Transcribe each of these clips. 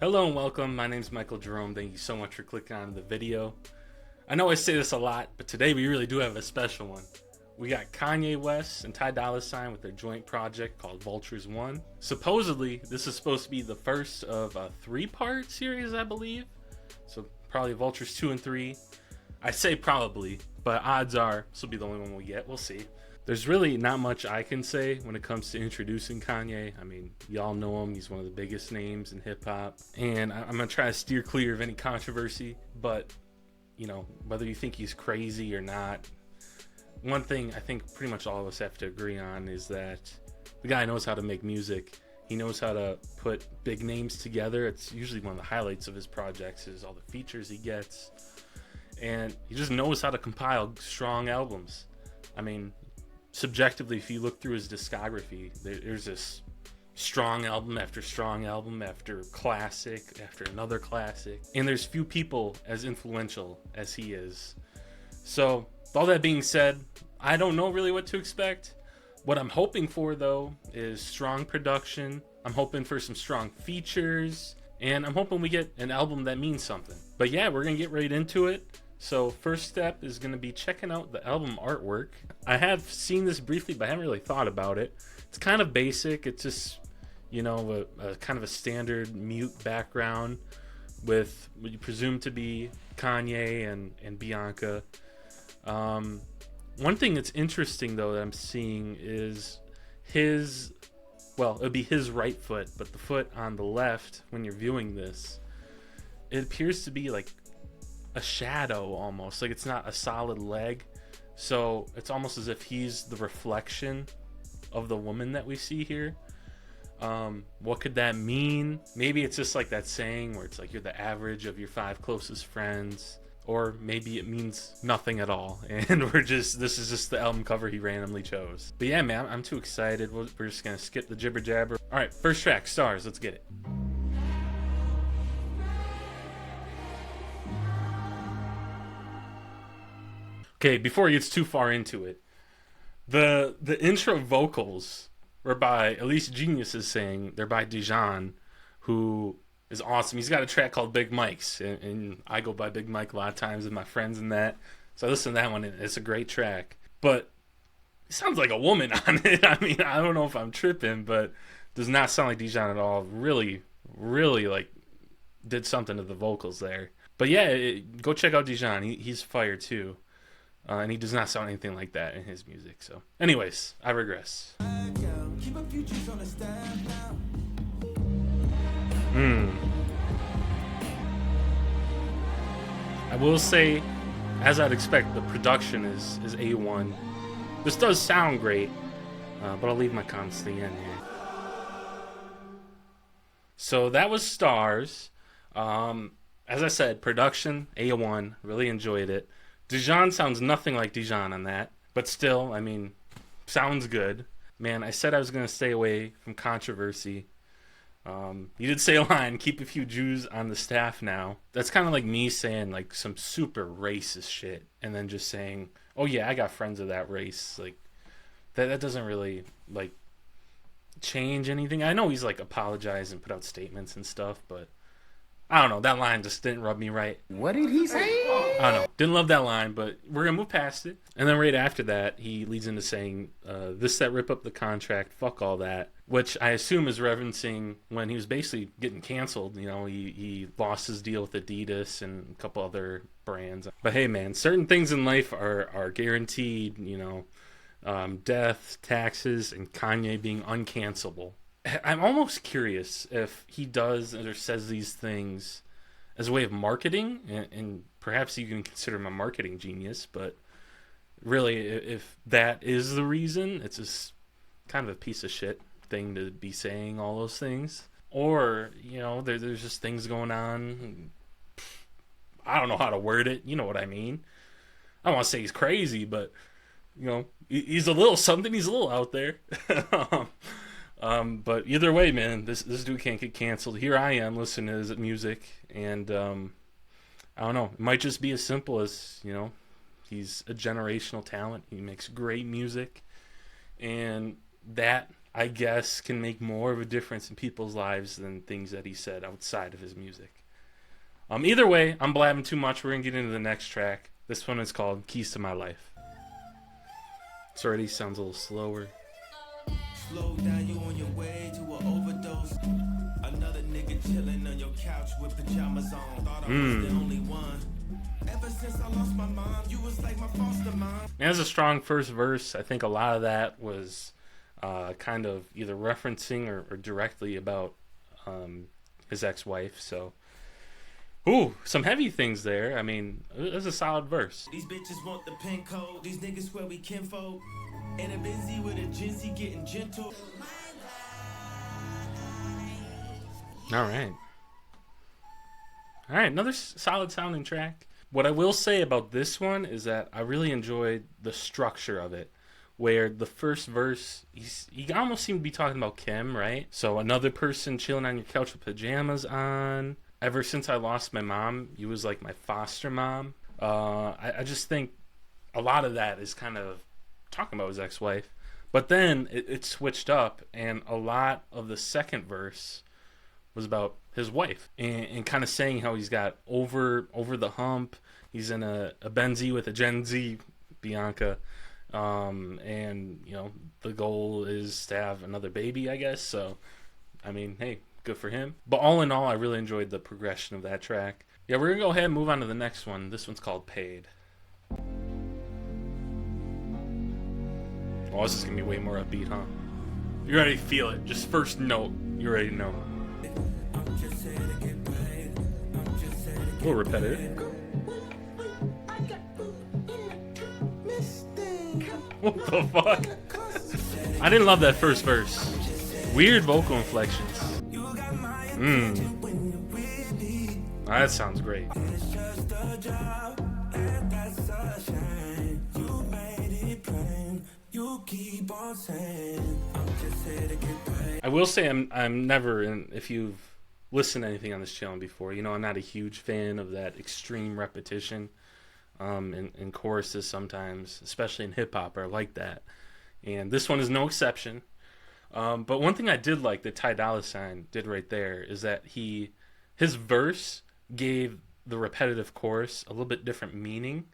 Hello and welcome. My name is Michael Jerome. Thank you so much for clicking on the video. I know I say this a lot, but today we really do have a special one. We got Kanye West and Ty Dolla with their joint project called Vultures 1. Supposedly, this is supposed to be the first of a 3-part series, I believe. So probably Vultures 2 and 3. I say probably, but odds are this will be the only one we get. We'll see. There's really not much I can say when it comes to introducing Kanye. I mean, y'all know him. He's one of the biggest names in hip-hop. And I'm going to try to steer clear of any controversy. But, you know, whether you think he's crazy or not, one thing I think pretty much all of us have to agree on is that the guy knows how to make music. He knows how to put big names together. It's usually one of the highlights of his projects is all the features he gets. And he just knows how to compile strong albums. I mean, subjectively, if you look through his discography, there's this strong album after classic after another classic, and there's few people as influential as he is. So with all that being said, I don't know really what to expect. What I'm hoping for though is strong production. I'm hoping for some strong features, and I'm hoping we get an album that means something. But yeah, we're gonna get right into it. So first step is going to be checking out the album artwork. I have seen this briefly, but I haven't really thought about it. It's kind of basic. It's just, you know, a kind of a standard mute background with what you presume to be Kanye and Bianca. One thing that's interesting, though, that I'm seeing is his, well, it would be his right foot, but the foot on the left, when you're viewing this, it appears to be like a shadow almost, like it's not a solid leg, so it's almost as if he's the reflection of the woman that we see here. What could that mean? Maybe it's just like that saying where it's like you're the average of your 5 closest friends, or maybe it means nothing at all and this is just the album cover he randomly chose. But yeah, man, I'm too excited. We're just gonna skip the jibber jabber. All right, first track, Stars. Let's get it. Okay, before he gets too far into it, the intro vocals were by, at least Genius is saying, they're by Dijon, who is awesome. He's got a track called Big Mike's, and I go by Big Mike a lot of times with my friends and that. So I listen to that one, and it's a great track. But it sounds like a woman on it. I mean, I don't know if I'm tripping, but it does not sound like Dijon at all. Really, really, like, did something to the vocals there. But yeah, go check out Dijon. He's fire, too. And he does not sound anything like that in his music. So, anyways, I regress. I will say, as I'd expect, the production is A1. This does sound great, but I'll leave my comments to the end here. So that was Stars. As I said, production A1. Really enjoyed it. Dijon sounds nothing like Dijon on that, but still, I mean, sounds good. Man, I said I was going to stay away from controversy. You did say a line, keep a few Jews on the staff now. That's kind of like me saying like some super racist shit and then just saying, oh yeah, I got friends of that race. Like, that doesn't really, like, change anything. I know he's, like, apologized and put out statements and stuff, but I don't know, that line just didn't rub me right. What did he say? I don't know, didn't love that line, but we're gonna move past it. And then right after that, he leads into saying, this that rip up the contract, fuck all that, which I assume is referencing when he was basically getting canceled. You know, he lost his deal with Adidas and a couple other brands. But hey, man, certain things in life are guaranteed, you know, death, taxes, and Kanye being uncancelable. I'm almost curious if he does or says these things as a way of marketing, and perhaps you can consider him a marketing genius, but really, if that is the reason, it's just kind of a piece of shit thing to be saying all those things. Or, you know, there's just things going on. I don't know how to word it. You know what I mean? I don't want to say he's crazy, but, you know, he's a little something. He's a little out there. But either way, man, this dude can't get canceled. Here I am listening to his music, and I don't know. It might just be as simple as, you know, he's a generational talent. He makes great music, and that I guess, can make more of a difference in people's lives than things that he said outside of his music. Either way, I'm blabbing too much. We're gonna get into the next track. This one is called Keys to My Life. This already sounds a little slower. Slow down, you on your way to an overdose. Another nigga chilling on your couch with pajamas on. Thought I was the only one. Ever since I lost my mom, you was like my foster mom. It has a strong first verse. I think a lot of that was kind of either referencing or directly about his ex-wife. So, ooh, some heavy things there. I mean, it was a solid verse. These bitches want the pin code. These niggas swear we kinfolk. And a busy with a Jinsey getting gentle. All right. All right, another solid sounding track. What I will say about this one is that I really enjoyed the structure of it, where the first verse, he almost seemed to be talking about Kim, right? So another person chilling on your couch with pajamas on. Ever since I lost my mom, you was like my foster mom. I just think a lot of that is kind of talking about his ex-wife. But then it switched up, and a lot of the second verse was about his wife and kind of saying how he's got over the hump. He's in a Benzie with a Gen Z, Bianca. And, you know, the goal is to have another baby, I guess. So, I mean, hey, good for him. But all in all, I really enjoyed the progression of that track. Yeah, we're going to go ahead and move on to the next one. This one's called Paid. Oh, this is going to be way more upbeat, huh? You already feel it. Just first note, you already know. A little repetitive. What the fuck? I didn't love that first verse. Weird vocal inflections. Oh, that sounds great. I will say I'm never, if you've listened to anything on this channel before, you know I'm not a huge fan of that extreme repetition in choruses sometimes, especially in hip-hop. I like that. And this one is no exception. But one thing I did like that Ty Dolla did right there is that his verse gave the repetitive chorus a little bit different meaning.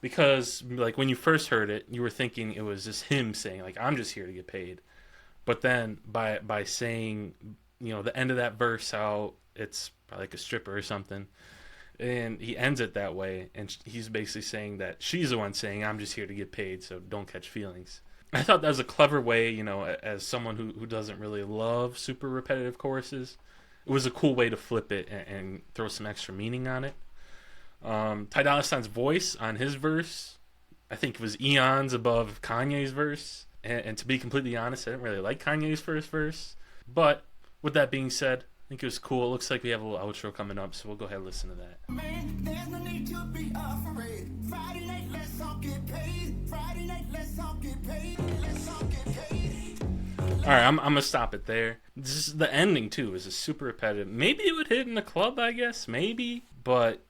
Because, like, when you first heard it, you were thinking it was just him saying, like, I'm just here to get paid. But then by saying, you know, the end of that verse, how it's probably like a stripper or something, and he ends it that way, and he's basically saying that she's the one saying, I'm just here to get paid, so don't catch feelings. I thought that was a clever way, you know, as someone who doesn't really love super repetitive choruses. It was a cool way to flip it and throw some extra meaning on it. Ty Dolla $ign's voice on his verse, I think it was eons above Kanye's verse. And to be completely honest, I didn't really like Kanye's first verse. But with that being said, I think it was cool. It looks like we have a little outro coming up, so we'll go ahead and listen to that. Man, there's no need to be afraid. Friday night, let's all get paid. Friday night, let's all get paid. Let's all get paid. All right, I'm gonna stop it there. This is, the ending too is a super repetitive. Maybe it would hit in the club, I guess, maybe, but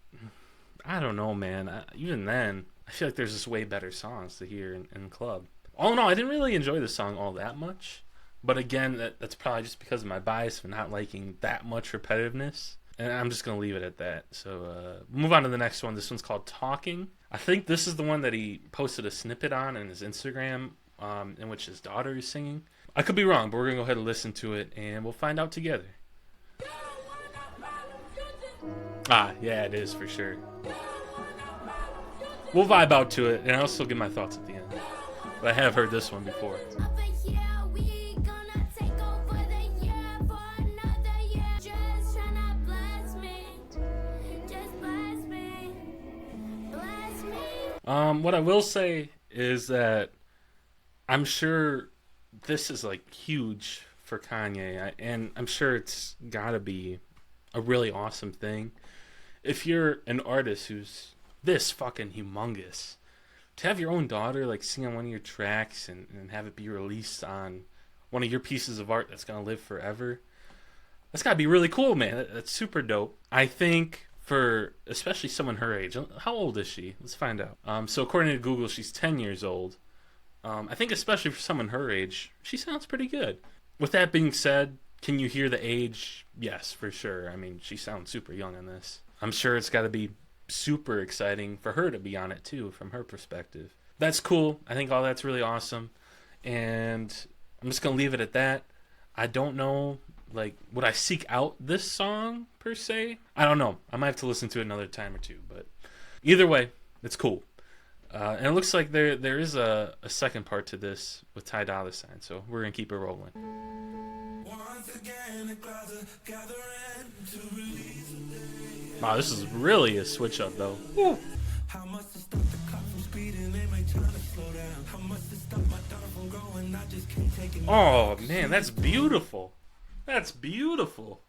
I don't know, man. Even then, I feel like there's just way better songs to hear in club. All in all, I didn't really enjoy the song all that much. But again, that's probably just because of my bias for not liking that much repetitiveness. And I'm just going to leave it at that. So move on to the next one. This one's called Talking. I think this is the one that he posted a snippet on his Instagram in which his daughter is singing. I could be wrong, but we're going to go ahead and listen to it, and we'll find out together. Ah, yeah, it is for sure. We'll vibe out to it, and I'll still give my thoughts at the end. But I have heard this one before. What I will say is that I'm sure this is like huge for Kanye, and I'm sure it's gotta be a really awesome thing. If you're an artist who's this fucking humongous, to have your own daughter like sing on one of your tracks and have it be released on one of your pieces of art that's gonna live forever, that's gotta be really cool, man. That's super dope. I think for especially someone her age, how old is she? Let's find out. So according to Google, she's 10 years old. I think especially for someone her age, she sounds pretty good. With that being said, can you hear the age? Yes, for sure. I mean, she sounds super young on this. I'm sure it's got to be super exciting for her to be on it too, from her perspective. That's cool. I think all that's really awesome. And I'm just going to leave it at that. I don't know, like, would I seek out this song per se? I don't know. I might have to listen to it another time or two. But either way, it's cool. And it looks like there is a second part to this with Ty Dolla $ign, so we're going to keep it rolling. Wow, this is really a switch up, though. Woo. Oh, man, that's beautiful. That's beautiful.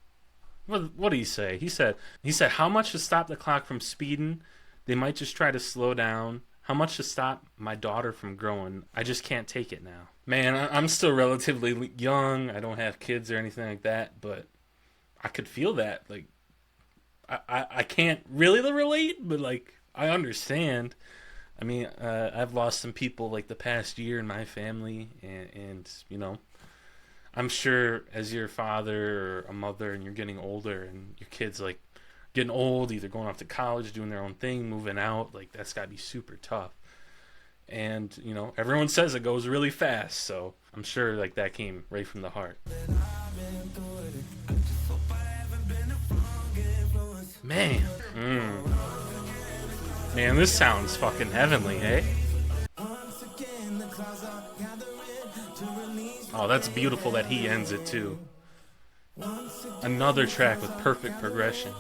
What did he say? He said, how much to stop the clock from speeding? They might just try to slow down. How much to stop my daughter from growing? I just can't take it now. Man, I'm still relatively young. I don't have kids or anything like that, but I could feel that. Like, I can't really relate, but, like, I understand. I mean, I've lost some people, like, the past year in my family, and you know, I'm sure as your father or a mother and you're getting older and your kids, like, getting old, either going off to college, doing their own thing, moving out, like, that's got to be super tough. And, you know, everyone says it goes really fast, so I'm sure, like, that came right from the heart. Man. Man, this sounds fucking heavenly, hey? Oh, that's beautiful that he ends it, too. Another track with perfect progression.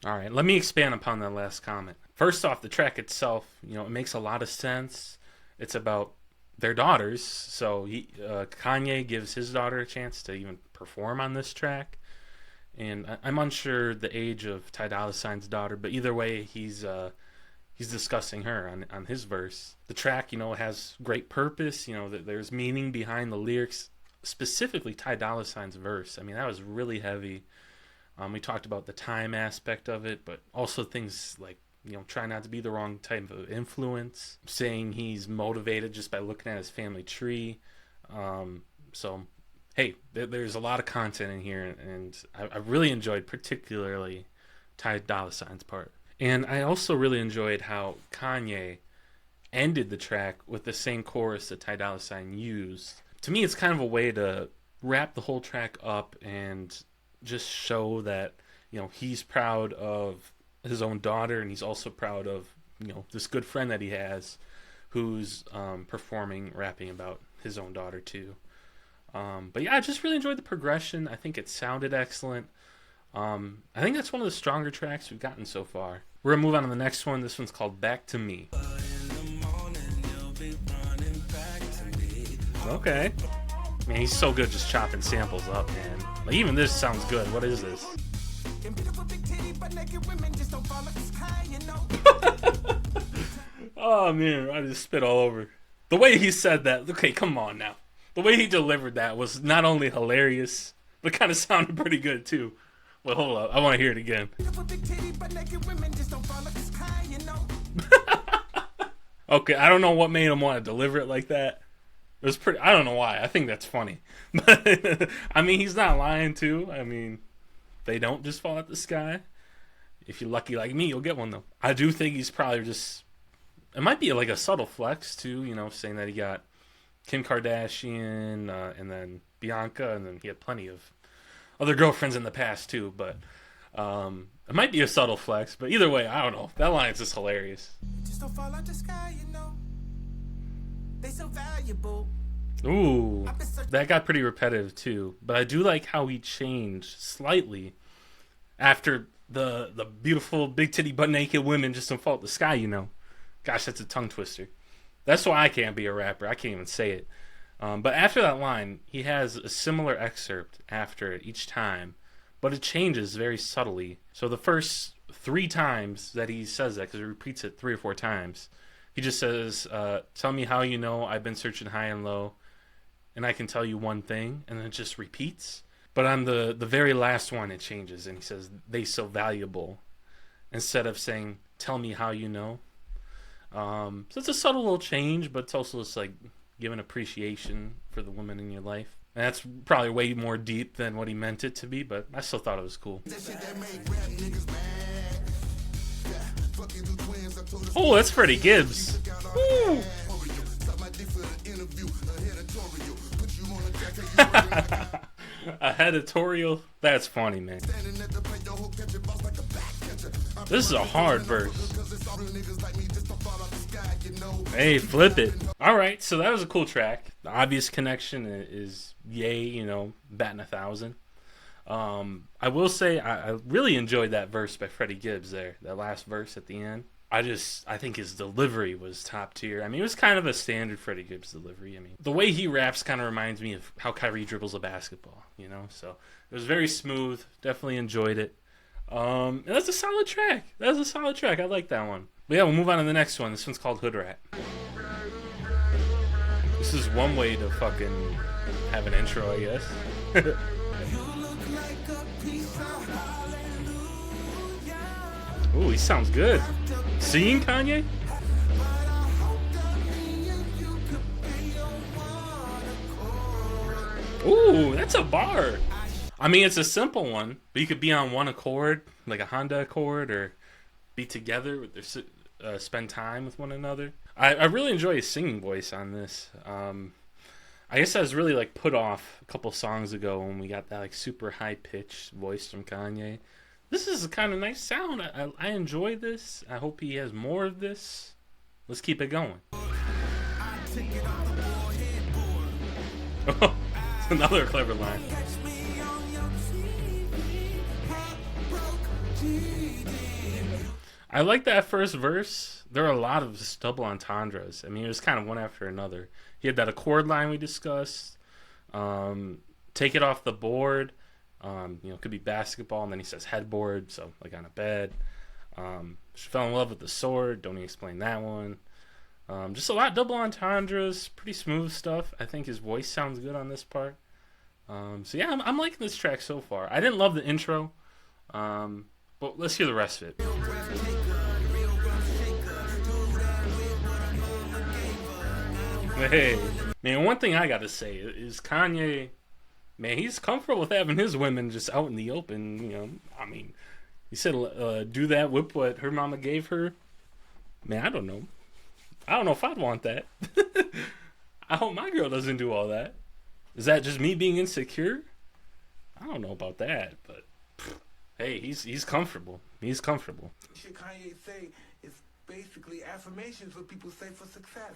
Alright, let me expand upon that last comment. First off, the track itself, you know, it makes a lot of sense. It's about their daughters, so Kanye gives his daughter a chance to even perform on this track. And I'm unsure the age of Ty Dolla $ign's daughter, but either way, he's discussing her on his verse. The track, you know, has great purpose. You know, there's meaning behind the lyrics, specifically Ty Dolla $ign's verse. I mean, that was really heavy. We talked about the time aspect of it, but also things like, you know, try not to be the wrong type of influence, saying he's motivated just by looking at his family tree. So, hey, there's a lot of content in here, and I really enjoyed particularly Ty Dolla $ign's part. And I also really enjoyed how Kanye ended the track with the same chorus that Ty Dolla $ign used. To me, it's kind of a way to wrap the whole track up and just show that, you know, he's proud of his own daughter, and he's also proud of, you know, this good friend that he has who's performing, rapping about his own daughter too. But yeah, I just really enjoyed the progression. I think it sounded excellent. I think that's one of the stronger tracks we've gotten so far. We're gonna move on to the next one. This one's called Back to Me. Okay. Man, he's so good just chopping samples up, man. Like, even this sounds good. What is this? Oh, man, I just spit all over. The way he said that, okay, come on now. The way he delivered that was not only hilarious, but kind of sounded pretty good, too. Well, hold up. I want to hear it again. Okay, I don't know what made him want to deliver it like that. It was pretty. I don't know why. I think that's funny. But, I mean, he's not lying, too. I mean, they don't just fall out the sky. If you're lucky like me, you'll get one, though. I do think he's probably just... It might be like a subtle flex, too, you know, saying that he got Kim Kardashian and then Bianca, and then he had plenty of other girlfriends in the past, too. But it might be a subtle flex. But either way, I don't know. That line's just hilarious. Just don't fall out the sky, you know. They so valuable. Ooh, that got pretty repetitive too. But I do like how he changed slightly after the beautiful big titty butt naked women just don't fall out the sky, you know. Gosh, that's a tongue twister. That's why I can't be a rapper. I can't even say it. But after that line, he has a similar excerpt after it each time, but it changes very subtly. So the first 3 times that he says that, because he repeats it 3 or 4 times, he just says, tell me how you know I've been searching high and low, and I can tell you one thing, and then it just repeats. But on the very last one, it changes, and he says, they so valuable. Instead of saying, tell me how you know. So it's a subtle little change, but it's also just like giving appreciation for the women in your life. And that's probably way more deep than what he meant it to be, but I still thought it was cool. Oh, that's Freddie Gibbs. Woo. A editorial? That's funny, man. This is a hard verse. Hey, flip it. Alright, so that was a cool track. The obvious connection is Ye, you know, batting 1,000. I will say I really enjoyed that verse by Freddie Gibbs there. That last verse at the end. I think his delivery was top tier. I mean, it was kind of a standard Freddie Gibbs delivery. I mean, the way he raps kind of reminds me of how Kyrie dribbles a basketball, you know? So it was very smooth. Definitely enjoyed it. And that's a solid track. That was a solid track. I like that one. But yeah, we'll move on to the next one. This one's called HOODRAT. This is one way to fucking have an intro, I guess. Ooh, he sounds good. Singing Kanye? Ooh, that's a bar. I mean, it's a simple one, but you could be on one accord, like a Honda Accord, or be together, with their, spend time with one another. I really enjoy his singing voice on this. I guess I was really like put off a couple songs ago when we got that like super high pitched voice from Kanye. This is a kind of nice sound. I enjoy this. I hope he has more of this. Let's keep it going. Oh, another clever line. I like that first verse. There are a lot of double entendres. I mean, it was kind of one after another. He had that accord line we discussed. Take it off the board. You know, could be basketball, and then he says headboard, so like on a bed. She fell in love with the sword. Don't even explain that one. Just a lot of double entendres, pretty smooth stuff. I think his voice sounds good on this part. So yeah, I'm liking this track so far. I didn't love the intro, but let's hear the rest of it. Hey, man, one thing I gotta say is Kanye. Man, he's comfortable with having his women just out in the open, you know. I mean, he said, do that, whip what her mama gave her. Man, I don't know. I don't know if I'd want that. I hope my girl doesn't do all that. Is that just me being insecure? I don't know about that, but hey, he's comfortable. He's comfortable. Shit Kanye say is basically affirmations what people say for success.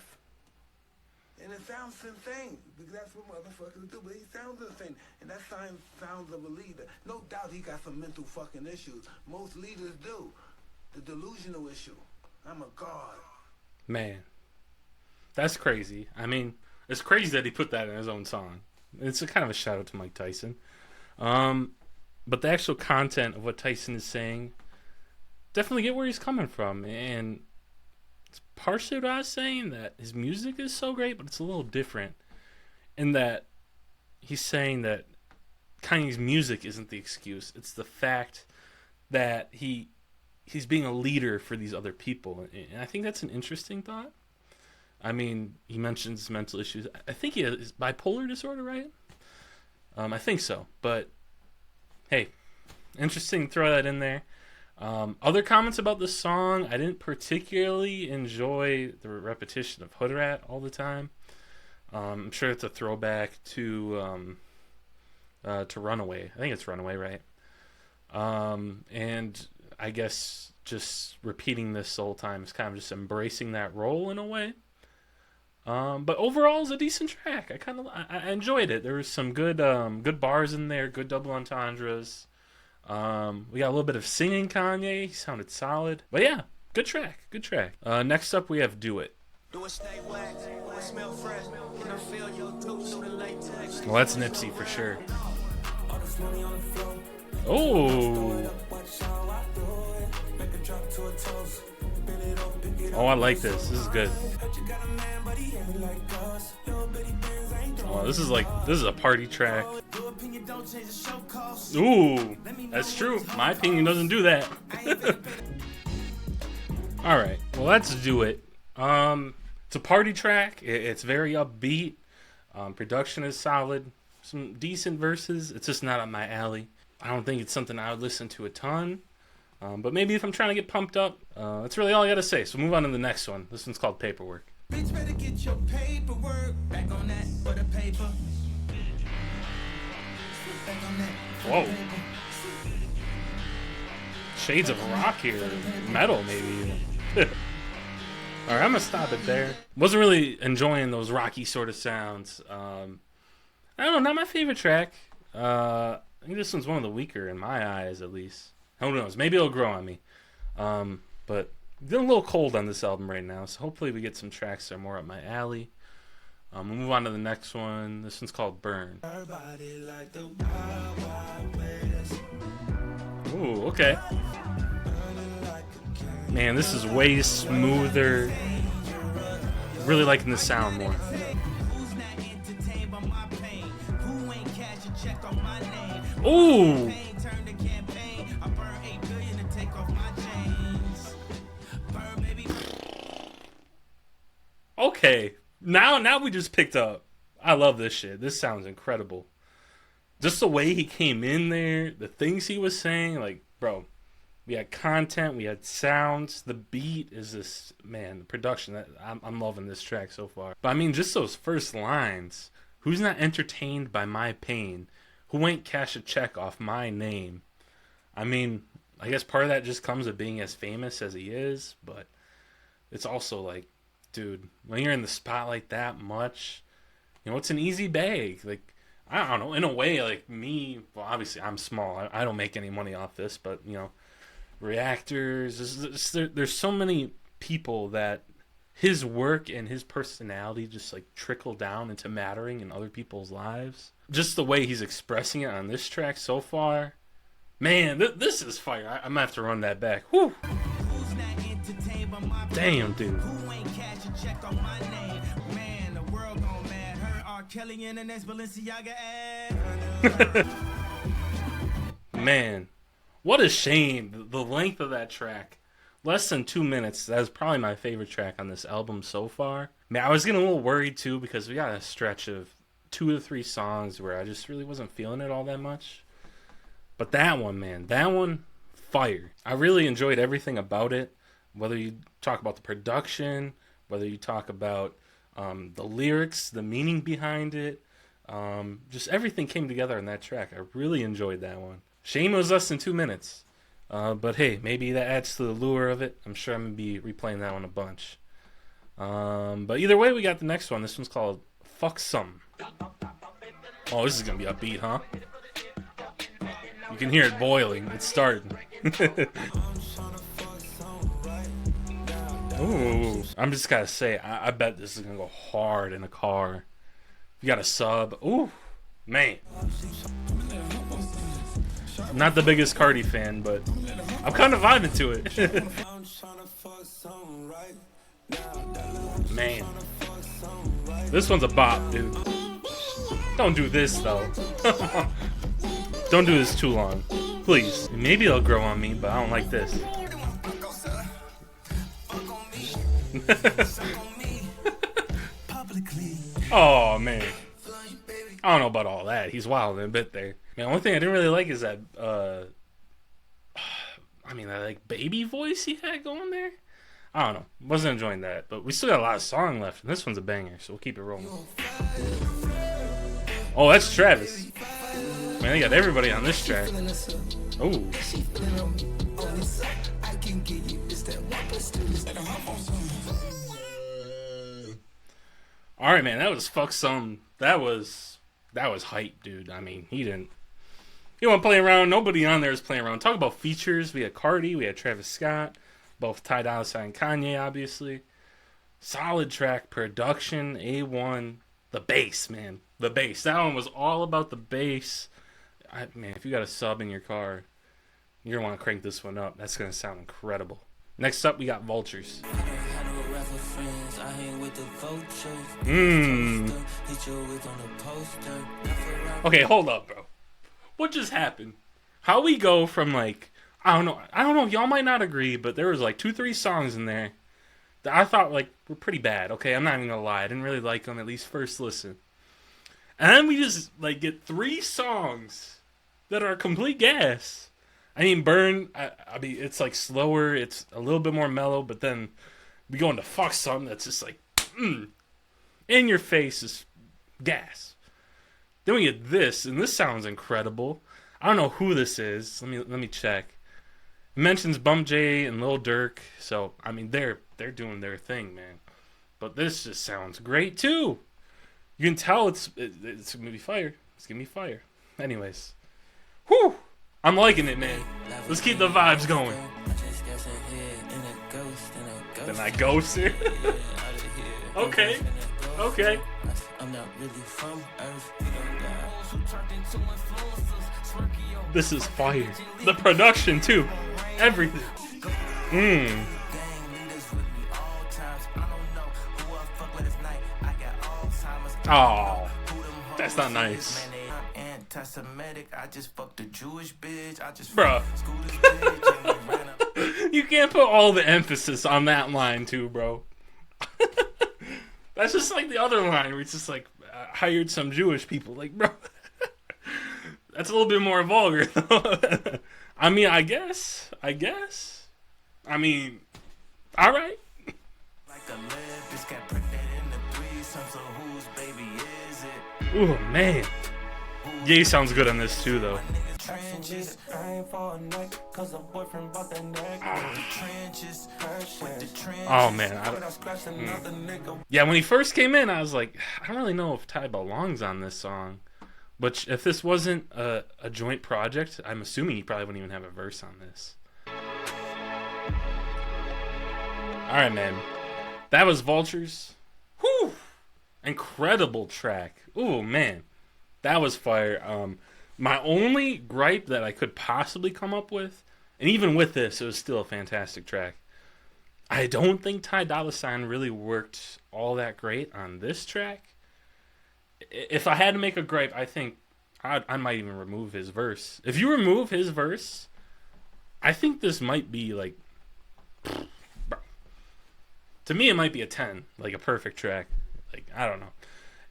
And it sounds insane, because that's what motherfuckers do, but he sounds insane, and that sounds of a leader. No doubt he got some mental fucking issues. Most leaders do. The delusional issue. I'm a god. Man, that's crazy. I mean, it's crazy that he put that in his own song. It's a kind of a shout out to Mike Tyson. But the actual content of what Tyson is saying, definitely get where he's coming from, and it's partially what I was saying, that his music is so great, but it's a little different in that he's saying that Kanye's music isn't the excuse. It's the fact that he's being a leader for these other people. And I think that's an interesting thought. I mean, he mentions mental issues. I think he has bipolar disorder, right? I think so. But, hey, interesting to throw that in there. Other comments about the song, I didn't particularly enjoy the repetition of HOODRAT all the time. I'm sure it's a throwback to Runaway. I think it's Runaway, right? And I guess just repeating this the whole time is kind of just embracing that role in a way. But overall, it's a decent track. I enjoyed it. There was some good bars in there, good double entendres. We got a little bit of singing Kanye. He sounded solid. But yeah, good track. Good track. Next up, we have Do It. Well, that's Nipsey for sure. Oh. Oh, I like this. This is good. Oh, this is a party track. Ooh, that's true. My opinion doesn't do that. Alright, well, let's do it. It's a party track. It's very upbeat. Production is solid. Some decent verses. It's just not up my alley. I don't think it's something I would listen to a ton. But maybe if I'm trying to get pumped up, that's really all I gotta say. So move on to the next one. This one's called Paperwork. Bitch, better get your paperwork back on that for the paper. Back on that for Whoa. the paper. Shades of rock here. Metal, maybe. Alright, I'm gonna stop it there. Wasn't really enjoying those rocky sort of sounds. I don't know, not my favorite track. I think this one's one of the weaker in my eyes, at least. Who knows? Maybe it'll grow on me. But getting a little cold on this album right now, so hopefully we get some tracks that are more up my alley. We'll move on to the next one. This one's called Burn. Ooh, okay. Man, this is way smoother. Really liking the sound more. Ooh! Okay, now we just picked up. I love this shit. This sounds incredible. Just the way he came in there, the things he was saying, like, bro, we had content, we had sounds. The beat is this, man, the production. I'm loving this track so far. But I mean, just those first lines. Who's not entertained by my pain? Who ain't cash a check off my name? I mean, I guess part of that just comes with being as famous as he is, but it's also like, dude, when you're in the spotlight that much, you know, it's an easy bag. Like, I don't know, in a way, like me, well, obviously I'm small. I don't make any money off this, but, you know, reactors, there's so many people that his work and his personality just, like, trickle down into mattering in other people's lives. Just the way he's expressing it on this track so far. Man, this is fire. I'm going to have to run that back. Whew. Damn, dude. Man, what a shame. The length of that track. Less than 2 minutes. That was probably my favorite track on this album so far. Man, I was getting a little worried too because we got a stretch of 2 to 3 songs where I just really wasn't feeling it all that much. But that one, man, that one, fire. I really enjoyed everything about it. Whether you talk about the production, whether you talk about the lyrics, the meaning behind it, just everything came together in that track. I really enjoyed that one. Shame it was less than 2 minutes. But hey, maybe that adds to the lure of it. I'm sure I'm going to be replaying that one a bunch. But either way, we got the next one. This one's called Fuck Some. Oh, this is going to be upbeat, huh? You can hear it boiling. It's starting. Ooh. I'm just gotta say, I bet this is gonna go hard in a car. You got a sub. Ooh, man. I'm not the biggest Cardi fan, but I'm kind of vibing to it. Man. This one's a bop, dude. Don't do this, though. Don't do this too long. Please. Maybe it'll grow on me, but I don't like this. Oh, man. I don't know about all that. He's wild in a bit there. Man, one thing I didn't really like is that, I mean, that, like, baby voice he had going there. I don't know. Wasn't enjoying that. But we still got a lot of song left, and this one's a banger, so we'll keep it rolling. Oh, that's Travis. Man, they got everybody on this track. Oh. All right, man. That was Fuck Some. That was hype, dude. I mean, he wasn't playing around. Nobody on there is playing around. Talk about features. We had Cardi. We had Travis Scott. Both Ty Dolla and Kanye, obviously. Solid track. Production. A1. The bass, man. The bass. That one was all about the bass. Man, if you got a sub in your car, you're going to want to crank this one up. That's going to sound incredible. Next up, we got Vultures. Okay, hold up, bro. What just happened? How we go from, like, I don't know, y'all might not agree, but there was like 2-3 songs in there I thought like were pretty bad. Okay, I'm not even gonna lie. I didn't really like them, at least first listen. And then we just like get 3 songs that are complete gas. I mean, Burn, I mean, it's like slower, it's a little bit more mellow, but then we go into Fuck Something that's just like, in your face is gas. Then we get this, and this sounds incredible. I don't know who this is. Let me check. It mentions Bump J and Lil Durk, so I mean they're doing their thing, man. But this just sounds great too. You can tell it's gonna be fire. It's gonna be fire. Anyways, whew, I'm liking it, man. Let's keep the vibes going. Then I ghost her. Okay. This is fire. The production too. Everything. Oh, that's not nice. Bruh. You can't put all the emphasis on that line too, bro. That's just like the other line where it's just like hired some Jewish people. Like, bro, that's a little bit more vulgar though. I mean, I guess. I mean, all right. Ooh, man. Ye sounds good on this too, though. Oh man. Yeah, when he first came in, I was like, I don't really know if Ty belongs on this song. But if this wasn't a joint project, I'm assuming he probably wouldn't even have a verse on this. Alright, man. That was Vultures. Whew! Incredible track. Ooh, man. That was fire. My only gripe that I could possibly come up with, and even with this, it was still a fantastic track. I don't think Ty Dolla Sign really worked all that great on this track. If I had to make a gripe, I think I might even remove his verse. If you remove his verse, I think this might be like... To me, it might be a 10. Like a perfect track. Like, I don't know.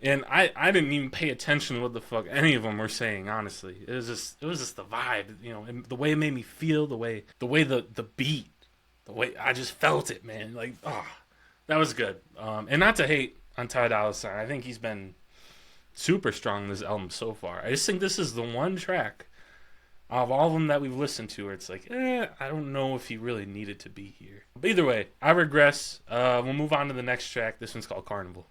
And I didn't even pay attention to what the fuck any of them were saying, honestly. It was just the vibe, you know, and the way it made me feel, the way the beat, the way I just felt it, man. Like, that was good. And not to hate on Ty Dolla Sign. I think he's been super strong in this album so far. I just think this is the one track of all of them that we've listened to where it's like, I don't know if he really needed to be here. But either way, I regress. We'll move on to the next track. This one's called Carnival.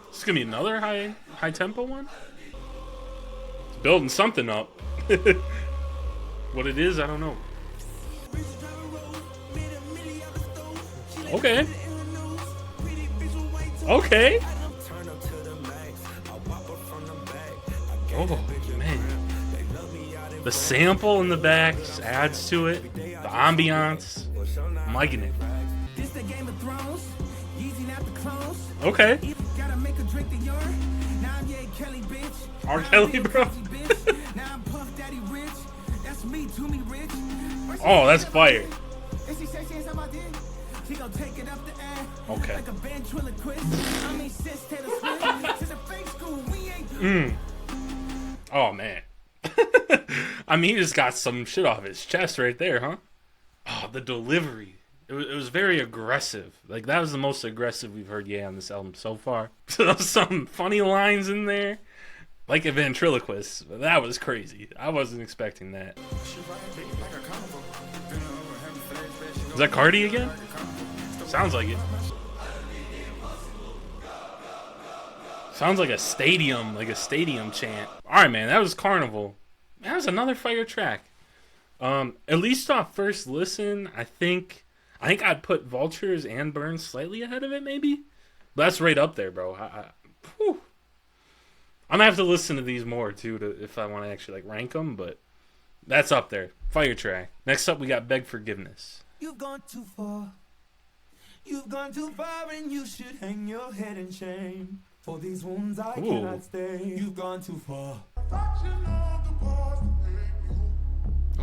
It's gonna be another high tempo one. It's building something up. What it is, I don't know. Okay. Oh man. The sample in the back just adds to it. The ambiance. I'm liking it. Okay. R. Kelly, bro. Oh, that's fire. Okay. Oh, man. I mean, he just got some shit off his chest right there, huh? Oh, the delivery. It was very aggressive. Like, that was the most aggressive we've heard, on this album so far. So there was some funny lines in there. Like a ventriloquist. That was crazy. I wasn't expecting that. Is that Cardi again? Sounds like it. Sounds like a stadium chant. Alright, man, that was Carnival. That was another fire track. At least off first listen, I think I'd put Vultures and Burn slightly ahead of it, maybe. But that's right up there, bro. I'm gonna have to listen to these more too if I want to actually like rank them, but that's up there. Fire track. Next up, we got Beg Forgiveness. You've gone too far. You've gone too far, and you should hang your head in shame. For these wounds I cannot stay. You've gone too far.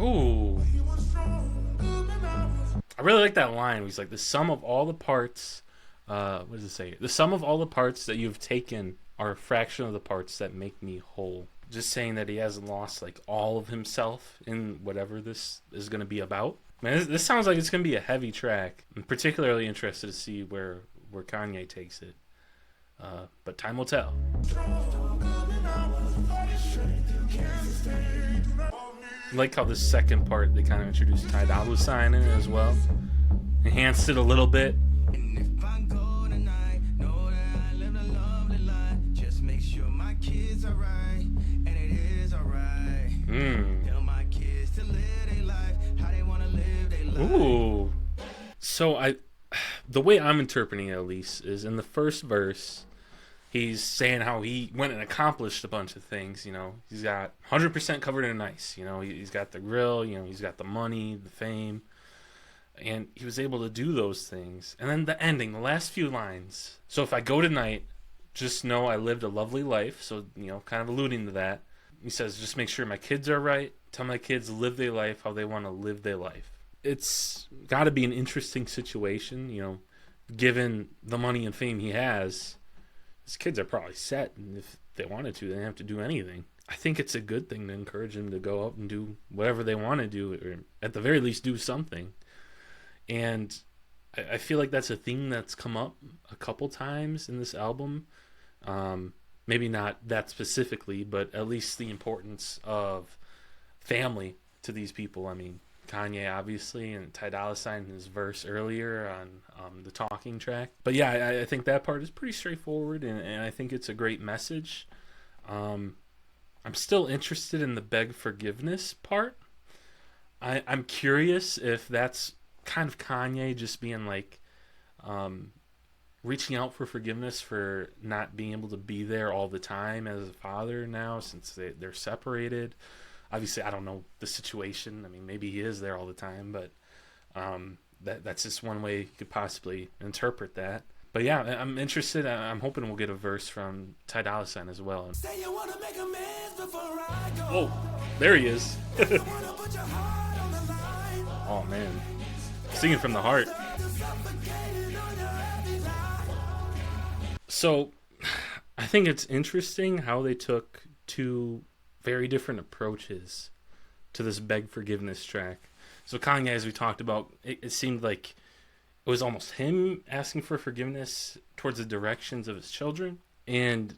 Ooh. I really like that line. He's like, the sum of all the parts, what does it say? The sum of all the parts that you've taken are a fraction of the parts that make me whole. Just saying that he hasn't lost like all of himself in whatever this is going to be about. Man, this sounds like it's going to be a heavy track. I'm particularly interested to see where Kanye takes it. But time will tell. I like how the second part, they kind of introduced Ty Dolla sign in it as well. Enhanced it a little bit. And if I go tonight, know that I live a lovely life. Just make sure my kids are right, and it is alright. Tell my kids to live their life, how they want to live their life. Ooh. So the way I'm interpreting it, at least, is in the first verse, he's saying how he went and accomplished a bunch of things. You know, he's got 100% covered in ice. You know, he's got the grill. You know, he's got the money, the fame, and he was able to do those things. And then the ending, the last few lines. So if I go tonight, just know I lived a lovely life. So, you know, kind of alluding to that. He says, just make sure my kids are right. Tell my kids live their life how they want to live their life. It's got to be an interesting situation, you know, given the money and fame he has. His kids are probably set, and if they wanted to, they didn't have to do anything. I think it's a good thing to encourage them to go out and do whatever they want to do, or at the very least do something. And I feel like that's a theme that's come up a couple times in this album. Maybe not that specifically, but at least the importance of family to these people. I mean, Kanye, obviously, and Ty Dolla sign in his verse earlier on the talking track. But yeah, I think that part is pretty straightforward, and I think it's a great message. I'm still interested in the beg forgiveness part. I'm curious if that's kind of Kanye just being like, reaching out for forgiveness for not being able to be there all the time as a father now, since they're separated. Obviously, I don't know the situation. I mean, maybe he is there all the time, but that's just one way you could possibly interpret that. But yeah, I'm interested. I'm hoping we'll get a verse from Ty Dolla sign as well. Say you wanna make amends before I go. Oh, there he is. You wanna put your heart on the line. Oh, man. Singing from the heart. So, I think it's interesting how they took two very different approaches to this beg forgiveness track. So Kanye, as we talked about, it seemed like it was almost him asking for forgiveness towards the directions of his children. And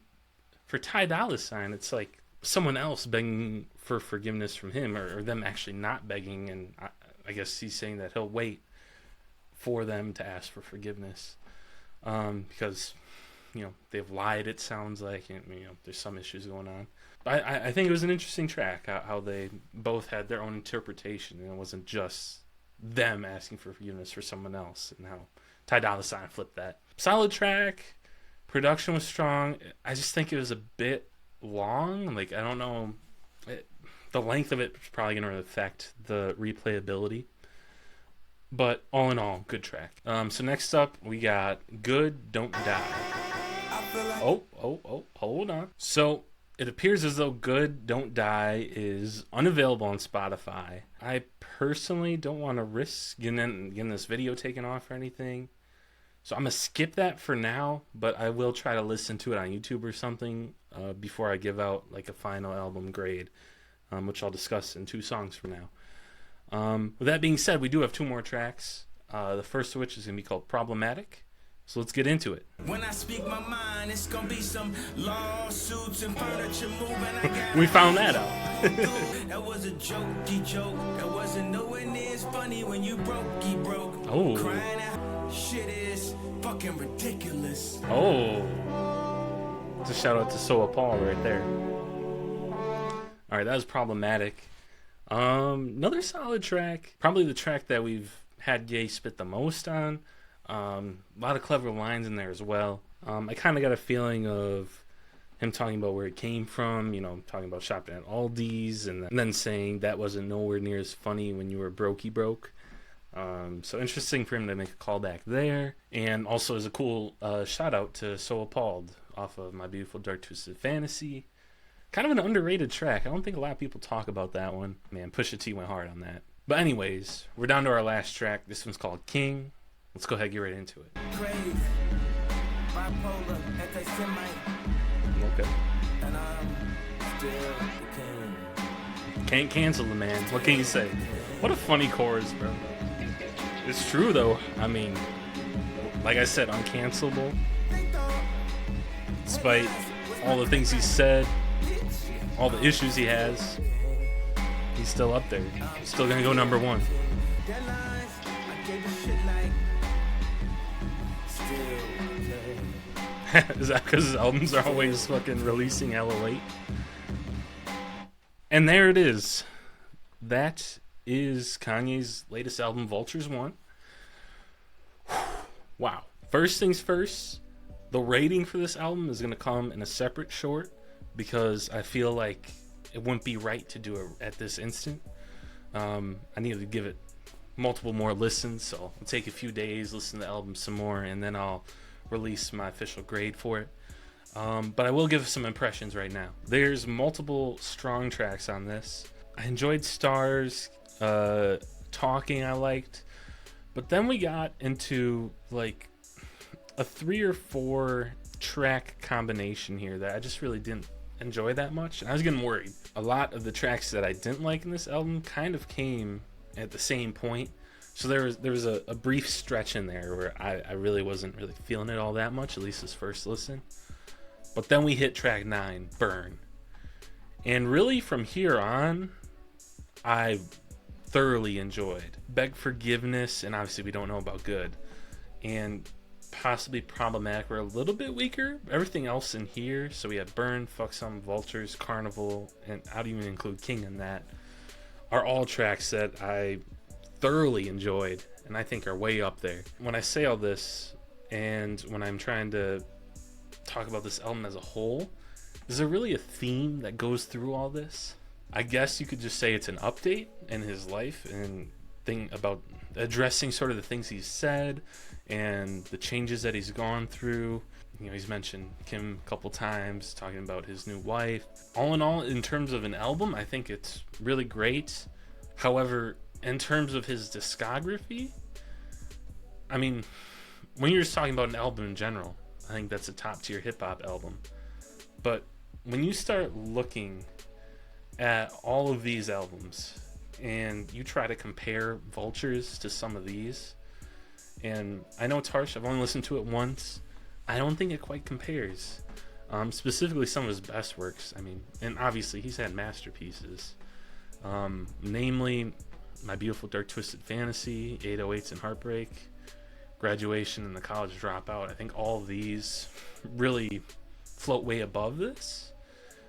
for Ty Dolla sign, it's like someone else begging for forgiveness from him, or them actually not begging. And I guess he's saying that he'll wait for them to ask for forgiveness. Because, you know, they've lied, it sounds like, and, you know, there's some issues going on. But I think it was an interesting track, how they both had their own interpretation, and it wasn't just them asking for forgiveness for someone else, and how Ty Dolla sign flipped that. Solid track, production was strong. I just think it was a bit long. Like, I don't know, the length of it is probably going to affect the replayability. But all in all, good track. So next up, we got Good Don't Die. Oh, hold on. So it appears as though Good Don't Die is unavailable on Spotify. I personally don't want to risk getting this video taken off or anything. So I'm going to skip that for now, but I will try to listen to it on YouTube or something before I give out like a final album grade, which I'll discuss in 2 songs from now. With that being said, we do have 2 more tracks. The first of which is going to be called Problematic. So let's get into it. When I speak my mind, it's gonna be some lawsuits and furniture moving. We found that out. That was a jokey joke. That wasn't nowhere near as funny when you broke. Oh. Crying out, shit is fucking ridiculous. Oh. It's a shout out to Soa Paul right there. Alright, that was Problematic. Another solid track. Probably the track that we've had Ye spit the most on. A lot of clever lines in there as well. I kind of got a feeling of him talking about where he came from, you know, talking about shopping at Aldi's, and then saying that wasn't nowhere near as funny when you were brokey broke. So interesting for him to make a callback there. And also is a cool shout out to So Appalled off of My Beautiful Dark Twisted Fantasy. Kind of an underrated track. I don't think a lot of people talk about that one. Man, Pusha T went hard on that. But anyways, we're down to our last track. This one's called King. Let's go ahead and get right into it. Crazy, bipolar, anti-Semite, Okay. and I'm still the king. Can't cancel the man. What can you say? What a funny chorus, bro. It's true, though. I mean, like I said, uncancelable. Despite all the things he said, all the issues he has, he's still up there. He's still gonna go number one. Deadlines, I gave a shit like still the king. Is that because his albums are always fucking releasing hella late? And there it is. That is Kanye's latest album, Vultures 1. Wow. First things first, the rating for this album is going to come in a separate short because I feel like it wouldn't be right to do it at this instant. I need to give it multiple more listens, so I'll take a few days, listen to the album some more, and then I'll release my official grade for it. But I will give some impressions right now. There's multiple strong tracks on this. I enjoyed Stars, Talking I liked, but then we got into like a 3 or 4 track combination here that I just really didn't enjoy that much. I was getting worried. A lot of the tracks that I didn't like in this album kind of came at the same point. So there was a brief stretch in there where I really wasn't really feeling it all that much, at least this first listen. But then we hit track 9, Burn. And really from here on, I thoroughly enjoyed Beg Forgiveness, and obviously we don't know about Good. And possibly Problematic were a little bit weaker. Everything else in here, so we had Burn, Fuck Some, Vultures, Carnival, and I'd even include King in that, are all tracks that I thoroughly enjoyed and I think are way up there. When I say all this, and when I'm trying to talk about this album as a whole, is there really a theme that goes through all this? I guess you could just say it's an update in his life and thing about addressing sort of the things he's said and the changes that he's gone through. You know, he's mentioned Kim a couple times, talking about his new wife. All in all, in terms of an album, I think it's really great. However, in terms of his discography, I mean, when you're just talking about an album in general, I think that's a top tier hip hop album. But when you start looking at all of these albums and you try to compare Vultures to some of these, and I know it's harsh, I've only listened to it once, I don't think it quite compares. Specifically some of his best works. I mean, and obviously he's had masterpieces, namely My Beautiful Dark Twisted Fantasy, 808s and Heartbreak, Graduation, and The College Dropout. I think all of these really float way above this.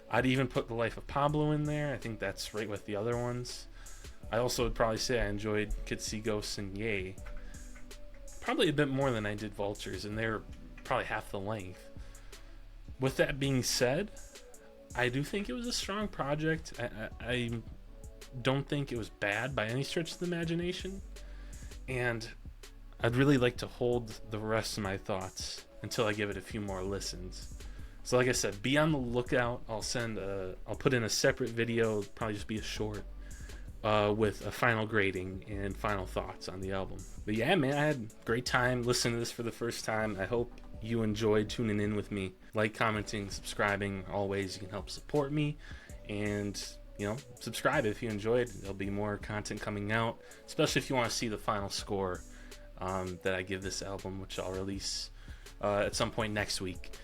I'd even put The Life of Pablo in there. I think that's right with the other ones. I also would probably say I enjoyed Kids See Ghosts and Yay probably a bit more than I did Vultures, and they're probably half the length. With that being said, I do think it was a strong project. I don't think it was bad by any stretch of the imagination, and I'd really like to hold the rest of my thoughts until I give it a few more listens. So like I said, be on the lookout. I'll put in a separate video, probably just be a short, with a final grading and final thoughts on the album. But yeah, man, I had a great time listening to this for the first time. I hope you enjoyed tuning in with me. Like, commenting, subscribing, all ways you can help support me. And, you know, subscribe if you enjoyed. There'll be more content coming out, especially if you want to see the final score that I give this album, which I'll release at some point next week.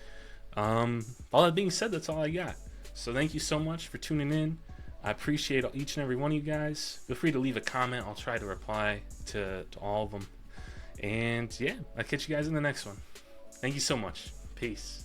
All that being said, that's all I got. So thank you so much for tuning in. I appreciate each and every one of you guys. Feel free to leave a comment. I'll try to reply to all of them. And yeah, I'll catch you guys in the next one. Thank you so much. Peace.